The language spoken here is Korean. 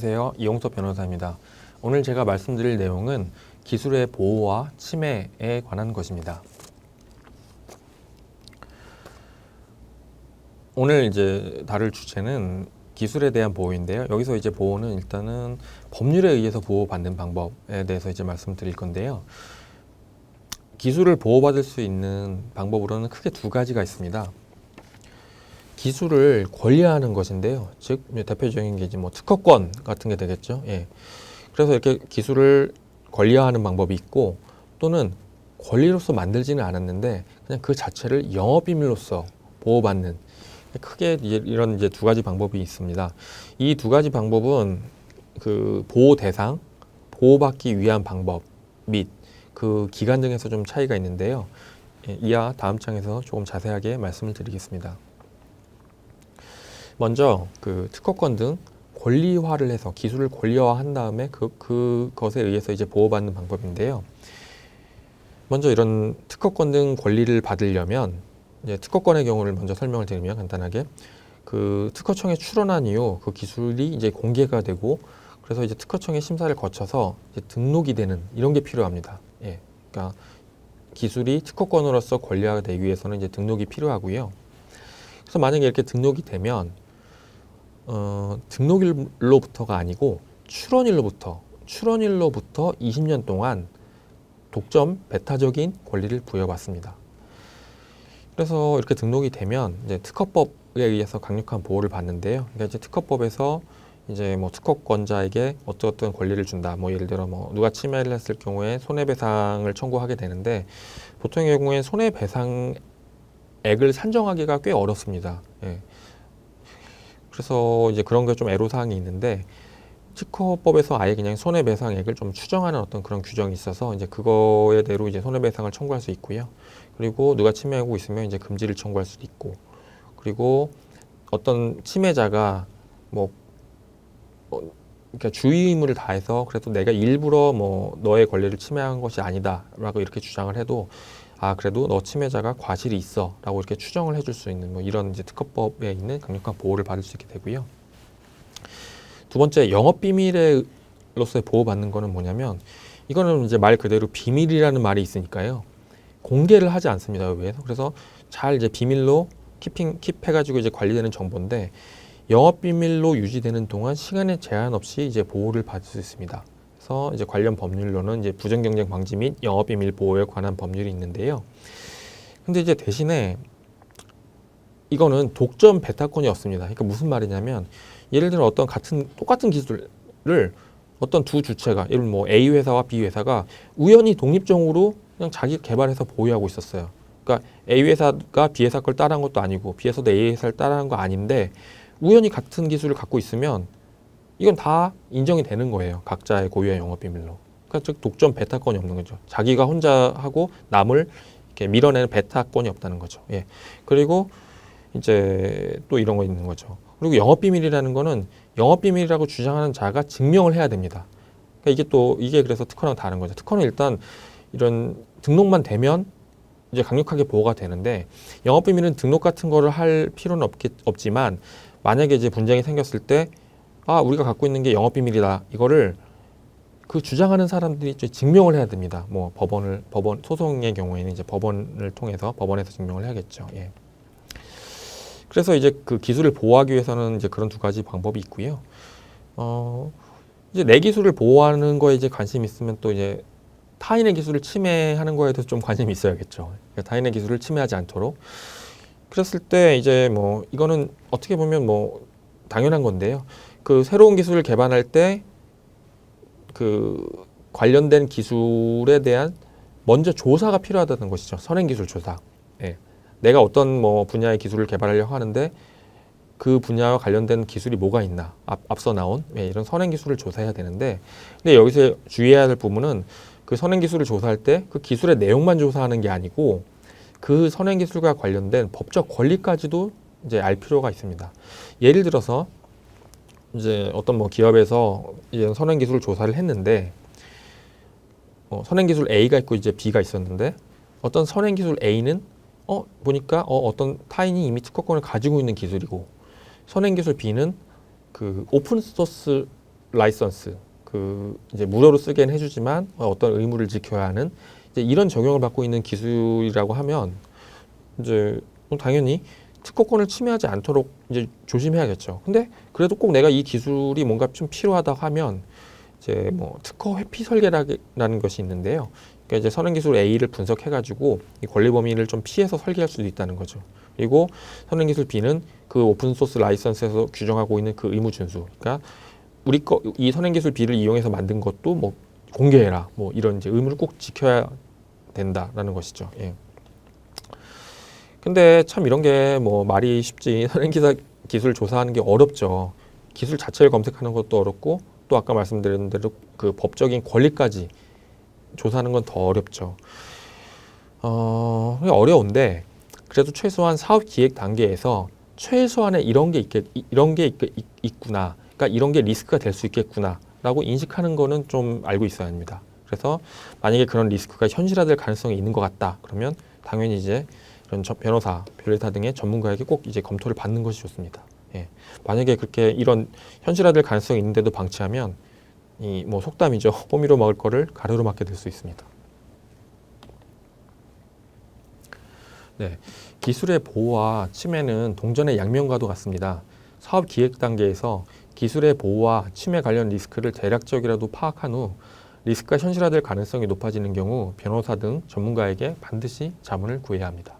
안녕하세요. 이용섭 변호사입니다. 오늘 제가 말씀드릴 내용은 기술의 보호와 침해에 관한 것입니다. 오늘 이제 다룰 주제는 기술에 대한 보호인데요. 여기서 이제 보호는 일단은 법률에 의해서 보호받는 방법에 대해서 이제 말씀드릴 건데요. 기술을 보호받을 수 있는 방법으로는 크게 두 가지가 있습니다. 기술을 권리화하는 것인데요. 즉 대표적인 게 이제 뭐 특허권 같은 게 되겠죠. 예. 그래서 이렇게 기술을 권리화하는 방법이 있고, 또는 권리로서 만들지는 않았는데 그냥 그 자체를 영업비밀로서 보호받는, 크게 이런 이제 두 가지 방법이 있습니다. 이 두 가지 방법은 그 보호 대상, 보호받기 위한 방법 및 그 기간 등에서 좀 차이가 있는데요. 예, 이하 다음 장에서 조금 자세하게 말씀을 드리겠습니다. 먼저 그 특허권 등 권리화를 해서 기술을 권리화한 다음에 그것에 의해서 이제 보호받는 방법인데요. 먼저 이런 특허권 등 권리를 받으려면 이제 특허권의 경우를 먼저 설명을 드리면, 간단하게 그 특허청에 출원한 이후 그 기술이 이제 공개가 되고, 그래서 이제 특허청의 심사를 거쳐서 이제 등록이 되는 이런 게 필요합니다. 예, 그러니까 기술이 특허권으로서 권리화가 되기 위해서는 이제 등록이 필요하고요. 그래서 만약에 이렇게 등록이 되면 등록일로부터가 아니고 출원일로부터 20년 동안 독점 배타적인 권리를 부여받습니다. 그래서 이렇게 등록이 되면 이제 특허법에 의해서 강력한 보호를 받는데요. 그러니까 이제 특허법에서 이제 뭐 특허권자에게 어떤 권리를 준다. 뭐 예를 들어 뭐 누가 침해를 했을 경우에 손해배상을 청구하게 되는데, 보통의 경우에 손해배상액을 산정하기가 꽤 어렵습니다. 예. 그래서 이제 그런 게 좀 애로사항이 있는데, 특허법에서 아예 그냥 손해배상액을 좀 추정하는 어떤 그런 규정이 있어서 이제 그거에 대로 이제 손해배상을 청구할 수 있고요. 그리고 누가 침해하고 있으면 이제 금지를 청구할 수도 있고, 그리고 어떤 침해자가 뭐 그러니까 주의 의무를 다해서 그래도 내가 일부러 뭐 너의 권리를 침해한 것이 아니다라고 이렇게 주장을 해도, 그래도 너 침해자가 과실이 있어라고 이렇게 추정을 해줄 수 있는 뭐 이런 이제 특허법에 있는 강력한 보호를 받을 수 있게 되고요. 두 번째, 영업비밀로서의 보호받는 거는 뭐냐면, 이거는 이제 말 그대로 비밀이라는 말이 있으니까요. 공개를 하지 않습니다, 의회에서. 그래서 잘 이제 비밀로 킵해가지고 이제 관리되는 정보인데, 영업비밀로 유지되는 동안 시간에 제한 없이 이제 보호를 받을 수 있습니다. 그래서 이제 관련 법률로는 이제 부정경쟁 방지 및 영업비밀 보호에 관한 법률이 있는데요. 근데 이제 대신에 이거는 독점 배타권이 없습니다. 그러니까 무슨 말이냐면, 예를 들어 똑같은 기술을 어떤 두 주체가, 예를 들면 뭐 A 회사와 B 회사가 우연히 독립적으로 그냥 자기 개발해서 보유하고 있었어요. 그러니까 A 회사가 B 회사 걸 따라한 것도 아니고 B 회사도 A 회사를 따라한 거 아닌데, 우연히 같은 기술을 갖고 있으면 이건 다 인정이 되는 거예요. 각자의 고유의 영업비밀로. 그러니까 즉 독점 배타권이 없는 거죠. 자기가 혼자 하고 남을 이렇게 밀어내는 배타권이 없다는 거죠. 예. 그리고 이제 또 이런 거 있는 거죠. 그리고 영업비밀이라는 거는 영업비밀이라고 주장하는 자가 증명을 해야 됩니다. 그러니까 이게 그래서 특허랑 다른 거죠. 특허는 일단 이런 등록만 되면 이제 강력하게 보호가 되는데, 영업비밀은 등록 같은 거를 할 필요는 없지만, 만약에 이제 분쟁이 생겼을 때, 우리가 갖고 있는 게 영업비밀이다, 이거를 그 주장하는 사람들이 이제 증명을 해야 됩니다. 뭐 법원 소송의 경우에는 이제 법원을 통해서 법원에서 증명을 해야겠죠. 예. 그래서 이제 그 기술을 보호하기 위해서는 이제 그런 두 가지 방법이 있고요. 이제 내 기술을 보호하는 거에 이제 관심 있으면 또 이제 타인의 기술을 침해하는 거에 대해서 좀 관심이 있어야겠죠. 그러니까 타인의 기술을 침해하지 않도록. 그랬을 때 이제 뭐 이거는 어떻게 보면 뭐 당연한 건데요. 그 새로운 기술을 개발할 때 그 관련된 기술에 대한 먼저 조사가 필요하다는 것이죠. 선행기술 조사. 예. 내가 어떤 뭐 분야의 기술을 개발하려고 하는데 그 분야와 관련된 기술이 뭐가 있나, 앞서 나온 이런 선행기술을 조사해야 되는데, 근데 여기서 주의해야 할 부분은 그 선행기술을 조사할 때 그 기술의 내용만 조사하는 게 아니고 그 선행기술과 관련된 법적 권리까지도 이제 알 필요가 있습니다. 예를 들어서 이제 어떤 뭐 기업에서 이제 선행기술을 조사를 했는데, 선행기술 A가 있고 이제 B가 있었는데, 어떤 선행기술 A는 보니까 어떤 타인이 이미 특허권을 가지고 있는 기술이고, 선행기술 B는 그 오픈소스 라이선스, 그 이제 무료로 쓰게는 해주지만 어떤 의무를 지켜야 하는 이제 이런 적용을 받고 있는 기술이라고 하면 이제 당연히 특허권을 침해하지 않도록 이제 조심해야겠죠. 근데 그래도 꼭 내가 이 기술이 뭔가 좀 필요하다 하면 이제 뭐 특허 회피 설계라는 것이 있는데요. 그러니까 이제 선행기술 A를 분석해가지고 이 권리 범위를 좀 피해서 설계할 수도 있다는 거죠. 그리고 선행기술 B는 그 오픈소스 라이선스에서 규정하고 있는 그 의무 준수. 그러니까 우리 이 선행기술 B를 이용해서 만든 것도 뭐 공개해라. 뭐 이런 이제 의무를 꼭 지켜야 된다라는 것이죠. 예. 근데 참 이런 게 뭐 말이 쉽지 선행기사 기술 조사하는 게 어렵죠. 기술 자체를 검색하는 것도 어렵고 또 아까 말씀드린 대로 그 법적인 권리까지 조사하는 건 더 어렵죠. 어려운데 그래도 최소한 사업 기획 단계에서 최소한의 이런 게 있구나. 그러니까 이런 게 리스크가 될 수 있겠구나라고 인식하는 거는 좀 알고 있어야 합니다. 그래서 만약에 그런 리스크가 현실화될 가능성이 있는 것 같다. 그러면 당연히 이제 이런 변호사, 변리사 등의 전문가에게 꼭 이제 검토를 받는 것이 좋습니다. 예. 만약에 그렇게 이런 현실화될 가능성이 있는데도 방치하면 이 뭐 속담이죠. 호미로 먹을 거를 가루로 맞게 될 수 있습니다. 네, 기술의 보호와 침해는 동전의 양면과도 같습니다. 사업 기획 단계에서 기술의 보호와 침해 관련 리스크를 대략적이라도 파악한 후 리스크가 현실화될 가능성이 높아지는 경우 변호사 등 전문가에게 반드시 자문을 구해야 합니다.